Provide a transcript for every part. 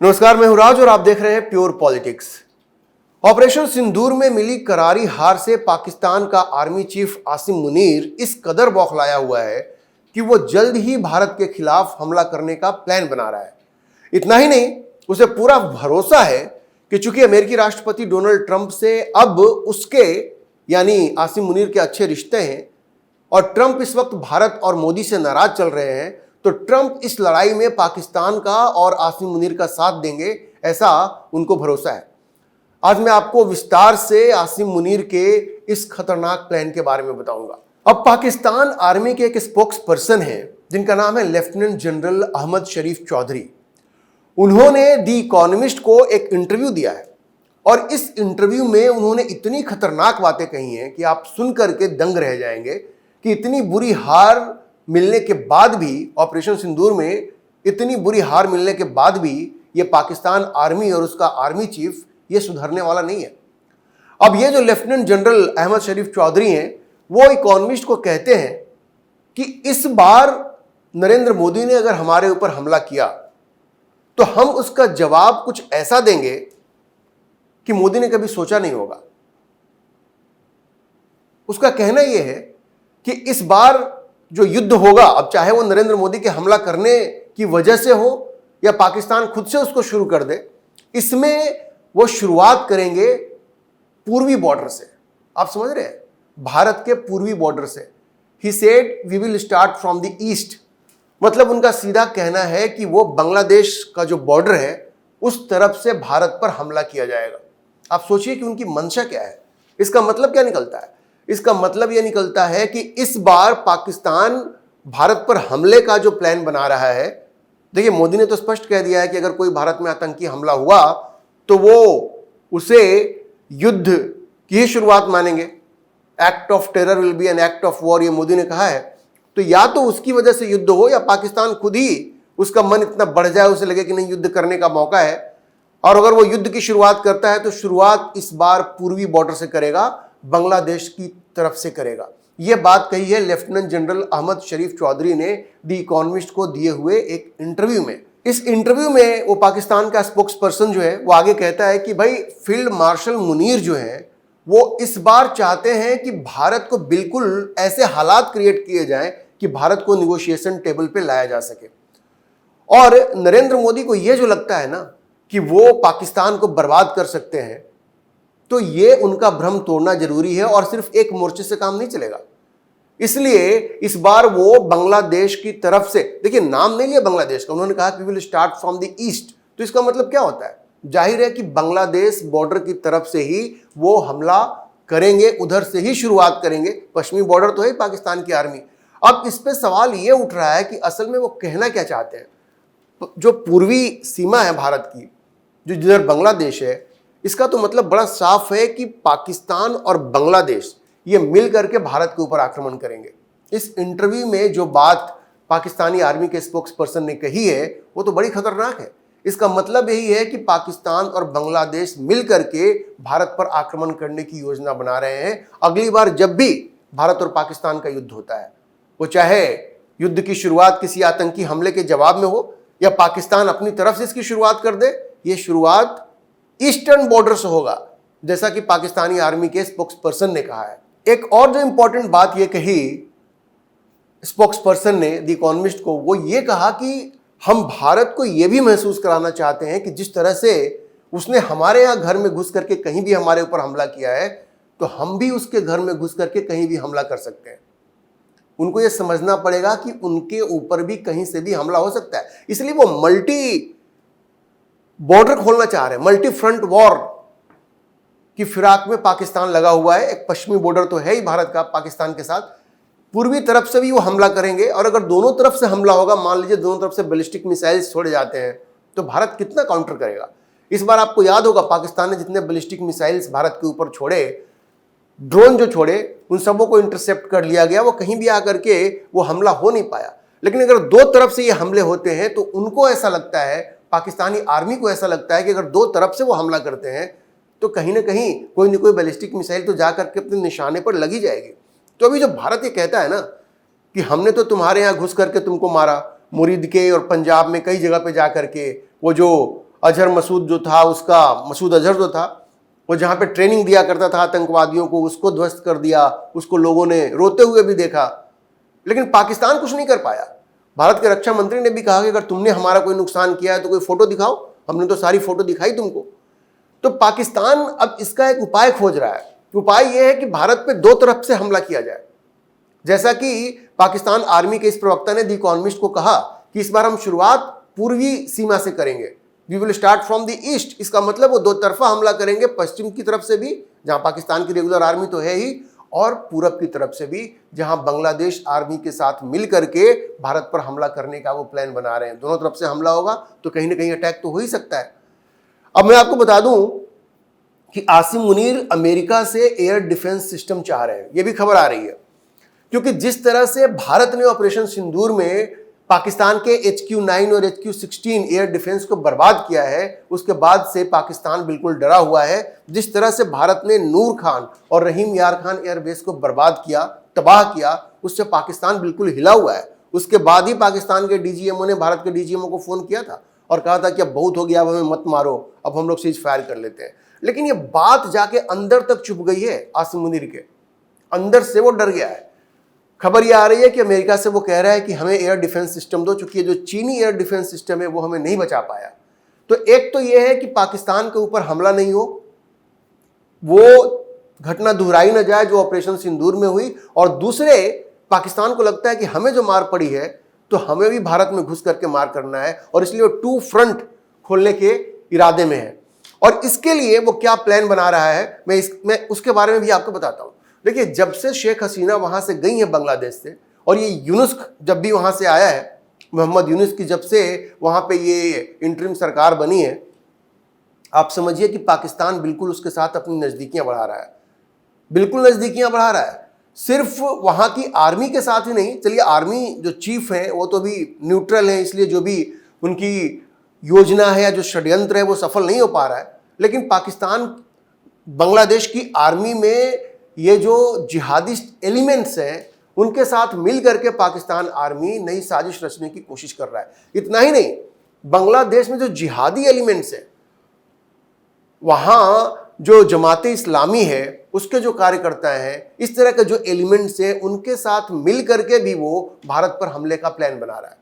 नमस्कार, मैं हूं राज और आप देख रहे हैं प्योर पॉलिटिक्स। ऑपरेशन सिंदूर में मिली करारी हार से पाकिस्तान का आर्मी चीफ आसिम मुनीर इस कदर बौखलाया हुआ है कि वो जल्द ही भारत के खिलाफ हमला करने का प्लान बना रहा है। इतना ही नहीं, उसे पूरा भरोसा है कि चूंकि अमेरिकी राष्ट्रपति डोनाल्ड ट्रंप से अब उसके यानी आसिम मुनीर के अच्छे रिश्ते हैं और ट्रंप इस वक्त भारत और मोदी से नाराज चल रहे हैं, तो ट्रंप इस लड़ाई में पाकिस्तान का और आसिम मुनीर का साथ देंगे, ऐसा उनको भरोसा है। आज मैं आपको विस्तार से आसिम मुनीर के इस खतरनाक प्लान के बारे में बताऊंगा। अब पाकिस्तान आर्मी के एक स्पोक्स पर्सन है जिनका नाम है लेफ्टिनेंट जनरल अहमद शरीफ चौधरी। उन्होंने दी इकोनॉमिस्ट को एक इंटरव्यू दिया है और इस इंटरव्यू में उन्होंने इतनी खतरनाक बातें कही हैं कि आप सुन करके दंग रह जाएंगे कि इतनी बुरी हार मिलने के बाद भी, ऑपरेशन सिंदूर में इतनी बुरी हार मिलने के बाद भी ये पाकिस्तान आर्मी और उसका आर्मी चीफ ये सुधरने वाला नहीं है। अब ये जो लेफ्टिनेंट जनरल अहमद शरीफ चौधरी हैं, वो इकोनॉमिस्ट को कहते हैं कि इस बार नरेंद्र मोदी ने अगर हमारे ऊपर हमला किया तो हम उसका जवाब कुछ ऐसा देंगे कि मोदी ने कभी सोचा नहीं होगा। उसका कहना यह है कि इस बार जो युद्ध होगा, अब चाहे वो नरेंद्र मोदी के हमला करने की वजह से हो या पाकिस्तान खुद से उसको शुरू कर दे, इसमें वो शुरुआत करेंगे पूर्वी बॉर्डर से। आप समझ रहे हैं, भारत के पूर्वी बॉर्डर से। He said we will start from the east. मतलब उनका सीधा कहना है कि वो बांग्लादेश का जो बॉर्डर है उस तरफ से भारत पर हमला किया जाएगा। आप सोचिए कि उनकी मंशा क्या है। इसका मतलब क्या निकलता है? इसका मतलब यह निकलता है कि इस बार पाकिस्तान भारत पर हमले का जो प्लान बना रहा है, देखिए मोदी ने तो स्पष्ट कह दिया है कि अगर कोई भारत में आतंकी हमला हुआ तो वो उसे युद्ध की ही शुरुआत मानेंगे। Act of terror will be an act of war, ये मोदी ने कहा है। तो या तो उसकी वजह से युद्ध हो या पाकिस्तान खुद ही उसका मन इतना बढ़ जाए, उसे लगे कि नहीं युद्ध करने का मौका है, और अगर वो युद्ध की शुरुआत करता है तो शुरुआत इस बार पूर्वी बॉर्डर से करेगा, बांग्लादेश की तरफ से करेगा। यह बात कही है लेफ्टिनेंट जनरल अहमद शरीफ चौधरी ने दी इकोनॉमिस्ट को दिए हुए एक इंटरव्यू में। इस इंटरव्यू में वो पाकिस्तान का स्पोक्स पर्सन जो है वो आगे कहता है कि भाई फील्ड मार्शल मुनीर जो है वो इस बार चाहते हैं कि भारत को बिल्कुल ऐसे हालात क्रिएट किए जाएं कि भारत को निगोशिएशन टेबल पे लाया जा सके। और नरेंद्र मोदी को यह जो लगता है ना कि वो पाकिस्तान को बर्बाद कर सकते हैं, तो ये उनका भ्रम तोड़ना जरूरी है और सिर्फ एक मोर्चे से काम नहीं चलेगा। इसलिए इस बार वो बांग्लादेश की तरफ से, देखिए नाम नहीं लिया बांग्लादेश का, उन्होंने कहा कि we will start from the east. तो इसका मतलब क्या होता है? जाहिर है कि बांग्लादेश बॉर्डर की तरफ से ही वो हमला करेंगे, उधर से ही शुरुआत करेंगे। पश्चिमी बॉर्डर तो है पाकिस्तान की आर्मी। अब इस पे सवाल ये उठ रहा है कि असल में वो कहना क्या चाहते हैं। जो पूर्वी सीमा है भारत की, जो जिधर बांग्लादेश है, इसका तो मतलब बड़ा साफ है कि पाकिस्तान और बांग्लादेश ये मिल करके भारत के ऊपर आक्रमण करेंगे। इस इंटरव्यू में जो बात पाकिस्तानी आर्मी के स्पोक्स पर्सन ने कही है वो तो बड़ी खतरनाक है। इसका मतलब यही है कि पाकिस्तान और बांग्लादेश मिल करके भारत पर आक्रमण करने की योजना बना रहे हैं। अगली बार जब भी भारत और पाकिस्तान का युद्ध होता है, वो चाहे युद्ध की शुरुआत किसी आतंकी हमले के जवाब में हो या पाकिस्तान अपनी तरफ से इसकी शुरुआत कर दे, ये शुरुआत ईस्टर्न बॉर्डर से होगा, जैसा कि पाकिस्तानी आर्मी के स्पोक्स पर्सन ने कहा है। एक और जो इंपॉर्टेंट बात ये कही स्पोक्स पर्सन ने द इकोनॉमिस्ट को, वो ये कहा कि हम भारत को ये भी महसूस कराना चाहते हैं कि जिस तरह से उसने हमारे यहाँ घर में घुस करके कहीं भी हमारे ऊपर हमला किया है, तो हम भी उसके घर में घुस करके कहीं भी हमला कर सकते हैं। उनको ये समझना पड़ेगा कि उनके ऊपर भी कहीं से भी हमला हो सकता है। इसलिए वो मल्टी बॉर्डर खोलना चाह रहे हैं। मल्टी फ्रंट वॉर की फिराक में पाकिस्तान लगा हुआ है। एक पश्चिमी बॉर्डर तो है ही भारत का पाकिस्तान के साथ, पूर्वी तरफ से भी वो हमला करेंगे। और अगर दोनों तरफ से हमला होगा, मान लीजिए दोनों तरफ से बैलिस्टिक मिसाइल्स छोड़े जाते हैं, तो भारत कितना काउंटर करेगा? इस बार आपको याद होगा पाकिस्तान ने जितने बैलिस्टिक मिसाइल्स भारत के ऊपर छोड़े, ड्रोन जो छोड़े, उन सबों को इंटरसेप्ट कर लिया गया। वो कहीं भी आकर के वो हमला हो नहीं पाया। लेकिन अगर दो तरफ से ये हमले होते हैं तो उनको ऐसा लगता है, पाकिस्तानी आर्मी को ऐसा लगता है कि अगर दो तरफ से वो हमला करते हैं तो कहीं ना कहीं कोई न कोई बैलिस्टिक मिसाइल तो जा करके अपने निशाने पर लगी जाएगी। तो अभी जो भारत ये कहता है ना कि हमने तो तुम्हारे यहाँ घुस करके तुमको मारा, मुरीद के और पंजाब में कई जगह पे जा करके वो जो अजहर मसूद जो था, उसका मसूद अजहर जो था, वो जहाँ पे ट्रेनिंग दिया करता था आतंकवादियों को, उसको ध्वस्त कर दिया। उसको लोगों ने रोते हुए भी देखा, लेकिन पाकिस्तान कुछ नहीं कर पाया। भारत के रक्षा मंत्री ने भी कहा कि अगर तुमने हमारा कोई नुकसान किया है तो कोई फोटो दिखाओ, हमने तो सारी फोटो दिखाई तुमको। तो पाकिस्तान अब इसका एक उपाय खोज रहा है। उपाय यह है कि भारत पे दो तरफ से हमला किया जाए। जैसा कि पाकिस्तान आर्मी के इस प्रवक्ता ने द इकोनॉमिस्ट को कहा कि इस बार हम शुरुआत पूर्वी सीमा से करेंगे, we will start from the east. इसका मतलब वो दो तरफा हमला करेंगे, पश्चिम की तरफ से भी जहां पाकिस्तान की रेगुलर आर्मी तो है ही, और पूरब की तरफ से भी जहां बांग्लादेश आर्मी के साथ मिल करके भारत पर हमला करने का वो प्लान बना रहे हैं। दोनों तरफ से हमला होगा तो कहीं ना कहीं अटैक तो हो ही सकता है। अब मैं आपको बता दूं कि आसिम मुनीर अमेरिका से एयर डिफेंस सिस्टम चाह रहे हैं, ये भी खबर आ रही है, क्योंकि जिस तरह से भारत ने ऑपरेशन सिंदूर में पाकिस्तान के HQ-9 और HQ-16 एयर डिफेंस को बर्बाद किया है, उसके बाद से पाकिस्तान बिल्कुल डरा हुआ है। जिस तरह से भारत ने नूर खान और रहीम यार खान एयरबेस को बर्बाद किया, तबाह किया, उससे पाकिस्तान बिल्कुल हिला हुआ है। उसके बाद ही पाकिस्तान के DGMO ने भारत के DGMO को फोन किया था और कहा था कि अब बहुत हो गया, अब हमें मत मारो, अब हम लोग सीज फायर कर लेते हैं। लेकिन ये बात जाके अंदर तक चुभ गई है आसिम मुनीर के अंदर से, वो डर गया है। खबर ये आ रही है कि अमेरिका से वो कह रहा है कि हमें एयर डिफेंस सिस्टम दो, चूंकि जो चीनी एयर डिफेंस सिस्टम है वो हमें नहीं बचा पाया। तो एक तो ये है कि पाकिस्तान के ऊपर हमला नहीं हो, वो घटना दोहराई न जाए जो ऑपरेशन सिंदूर में हुई, और दूसरे पाकिस्तान को लगता है कि हमें जो मार पड़ी है तो हमें भी भारत में घुस करके मार करना है, और इसलिए वो 2 फ्रंट खोलने के इरादे में है। और इसके लिए वो क्या प्लान बना रहा है मैं उसके बारे में भी आपको बताता हूं। देखिए, जब से शेख हसीना वहां से गई है बांग्लादेश से, और ये यूनुस जब भी वहां से आया है, मोहम्मद यूनुस की जब से वहां पे ये इंटरिम सरकार बनी है, आप समझिए कि पाकिस्तान बिल्कुल उसके साथ अपनी नजदीकियां बढ़ा रहा है, बिल्कुल नजदीकियां बढ़ा रहा है। सिर्फ वहां की आर्मी के साथ ही नहीं, चलिए आर्मी जो चीफ है वो तो भी न्यूट्रल है, इसलिए जो भी उनकी योजना है या जो षड्यंत्र है वो सफल नहीं हो पा रहा है। लेकिन पाकिस्तान बांग्लादेश की आर्मी में ये जो जिहादिस्ट एलिमेंट्स हैं उनके साथ मिल करके पाकिस्तान आर्मी नई साजिश रचने की कोशिश कर रहा है। इतना ही नहीं, बांग्लादेश में जो जिहादी एलिमेंट्स हैं, वहां जो जमाते इस्लामी है उसके जो कार्यकर्ता हैं, इस तरह के जो एलिमेंट्स हैं, उनके साथ मिल करके भी वो भारत पर हमले का प्लान बना रहा है।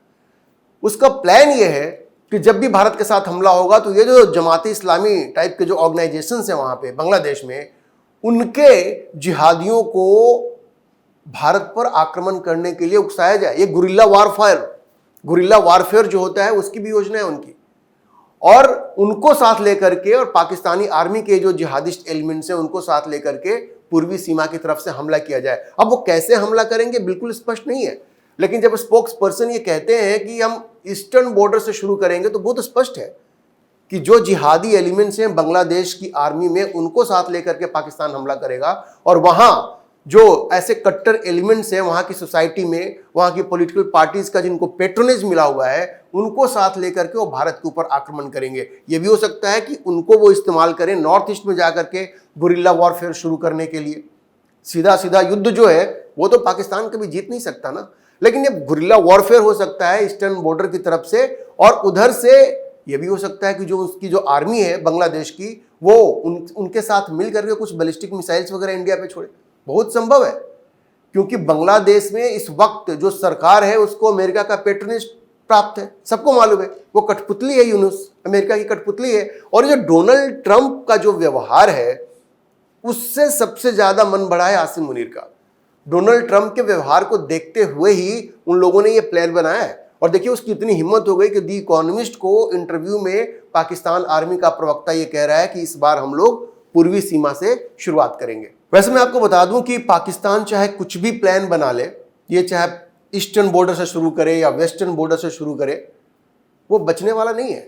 उसका प्लान ये है कि जब भी भारत के साथ हमला होगा तो ये जो जमाते इस्लामी टाइप के जो ऑर्गेनाइजेशंस हैं वहां पे बांग्लादेश में, उनके जिहादियों को भारत पर आक्रमण करने के लिए उकसाया जाए। ये गुरिल्ला वारफेयर जो होता है उसकी भी योजना है उनकी, और उनको साथ लेकर के और पाकिस्तानी आर्मी के जो जिहादिस्ट एलिमेंट्स हैं उनको साथ लेकर के पूर्वी सीमा की तरफ से हमला किया जाए। अब वो कैसे हमला करेंगे बिल्कुल स्पष्ट नहीं है, लेकिन जब स्पोक्स पर्सन ये कहते हैं कि हम ईस्टर्न बॉर्डर से शुरू करेंगे तो बहुत स्पष्ट है कि जो जिहादी एलिमेंट्स हैं बांग्लादेश की आर्मी में, उनको साथ लेकर के पाकिस्तान हमला करेगा, और वहां जो ऐसे कट्टर एलिमेंट्स हैं वहां की सोसाइटी में, वहां की पॉलिटिकल पार्टीज का जिनको पेट्रोनेज मिला हुआ है, उनको साथ लेकर के वो भारत के ऊपर आक्रमण करेंगे। ये भी हो सकता है कि उनको वो इस्तेमाल करें नॉर्थ ईस्ट में जाकर के गुरिल्ला वॉरफेयर शुरू करने के लिए। सीधा सीधा युद्ध जो है वो तो पाकिस्तान कभी जीत नहीं सकता ना, लेकिन ये गुरिल्ला वॉरफेयर हो सकता है ईस्टर्न बॉर्डर की तरफ से, और उधर से ये भी हो सकता है कि जो उसकी जो आर्मी है बांग्लादेश की, वो उनके साथ मिल करके कुछ बैलिस्टिक मिसाइल्स वगैरह इंडिया पे छोड़े। बहुत संभव है, क्योंकि बांग्लादेश में इस वक्त जो सरकार है उसको अमेरिका का पेट्रोनेज प्राप्त है, सबको मालूम है। वो कठपुतली है, यूनुस अमेरिका की कठपुतली है। और जो डोनाल्ड ट्रंप का जो व्यवहार है उससे सबसे ज्यादा मन बढ़ा है आसिम मुनीर का। डोनाल्ड ट्रंप के व्यवहार को देखते हुए ही उन लोगों ने ये प्लान बनाया है। और देखिए उसकी इतनी हिम्मत हो गई कि द इकोनॉमिस्ट को इंटरव्यू में पाकिस्तान आर्मी का प्रवक्ता ये कह रहा है कि इस बार हम लोग पूर्वी सीमा से शुरुआत करेंगे। वैसे मैं आपको बता दूं कि पाकिस्तान चाहे कुछ भी प्लान बना ले, ये चाहे ईस्टर्न बॉर्डर से शुरू करे या वेस्टर्न बॉर्डर से शुरू करे, वो बचने वाला नहीं है।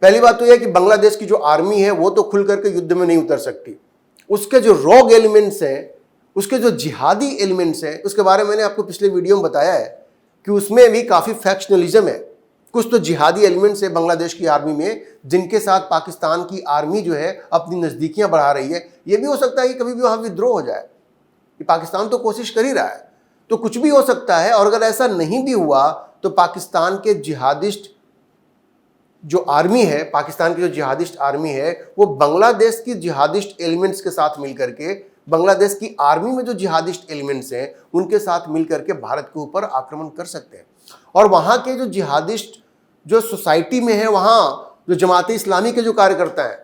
पहली बात तो यह कि बांग्लादेश की जो आर्मी है वो तो खुल करके युद्ध में नहीं उतर सकती। उसके जो रॉग एलिमेंट्स हैं, उसके जो जिहादी एलिमेंट्स हैं, उसके बारे में मैंने आपको पिछले वीडियो में बताया है कि उसमें भी काफ़ी फैक्शनलिज्म है। कुछ तो जिहादी एलिमेंट्स है बांग्लादेश की आर्मी में जिनके साथ पाकिस्तान की आर्मी जो है अपनी नज़दीकियां बढ़ा रही है। ये भी हो सकता है कि कभी भी वहाँ विद्रोह हो जाए, कि पाकिस्तान तो कोशिश कर ही रहा है, तो कुछ भी हो सकता है। और अगर ऐसा नहीं भी हुआ तो पाकिस्तान के जिहादिस्ट जो आर्मी है, पाकिस्तान की जो जिहादिस्ट आर्मी है, वो बांग्लादेश की जिहादिस्ट एलिमेंट्स के साथ मिलकर के, बांग्लादेश की आर्मी में जो जिहादिस्ट एलिमेंट्स हैं उनके साथ मिलकर के भारत के ऊपर आक्रमण कर सकते हैं। और वहां के जो जिहादिस्ट जो सोसाइटी में है, वहां जो जमात इस्लामी के जो कार्यकर्ता हैं,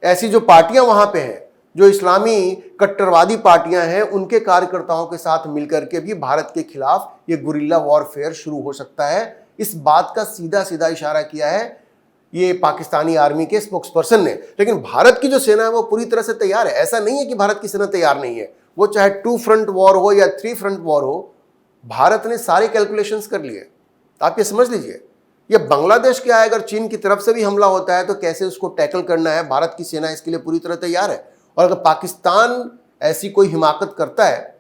ऐसी जो पार्टियां वहां पे हैं, जो इस्लामी कट्टरवादी पार्टियां हैं, उनके कार्यकर्ताओं के साथ मिलकर के भी भारत के खिलाफ ये गुरिल्ला वॉरफेयर शुरू हो सकता है। इस बात का सीधा सीधा इशारा किया है ये पाकिस्तानी आर्मी के स्पोक्सपर्सन ने। लेकिन भारत की जो सेना है वो पूरी तरह से तैयार है। ऐसा नहीं है कि भारत की सेना तैयार नहीं है। वो चाहे 2 फ्रंट वॉर हो या 3 फ्रंट वॉर हो, भारत ने सारे कैलकुलेशंस कर लिए। आप ये समझ लीजिए, ये बांग्लादेश क्या है, अगर चीन की तरफ से भी हमला होता है तो कैसे उसको टैकल करना है, भारत की सेना इसके लिए पूरी तरह तैयार है। और अगर पाकिस्तान ऐसी कोई हिमाकत करता है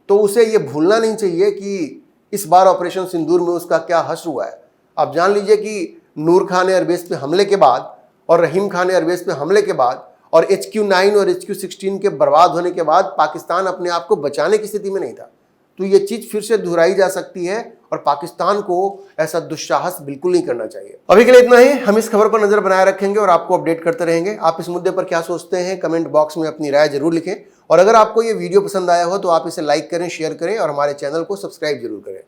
तो उसे ये भूलना नहीं चाहिए कि इस बार ऑपरेशन सिंदूर में उसका क्या हश्र हुआ है। आप जान लीजिए कि नूर खान एयरबेस पे हमले के बाद और रहीम खान एयरबेस पे हमले के बाद और HQ-9 और HQ-16 के बर्बाद होने के बाद पाकिस्तान अपने आप को बचाने की स्थिति में नहीं था। तो ये चीज फिर से दोहराई जा सकती है और पाकिस्तान को ऐसा दुस्साहस बिल्कुल नहीं करना चाहिए। अभी के लिए इतना ही। हम इस खबर पर नजर बनाए रखेंगे और आपको अपडेट करते रहेंगे। आप इस मुद्दे पर क्या सोचते हैं, कमेंट बॉक्स में अपनी राय जरूर लिखें। और अगर आपको ये वीडियो पसंद आया हो तो आप इसे लाइक करें, शेयर करें और हमारे चैनल को सब्सक्राइब जरूर करें।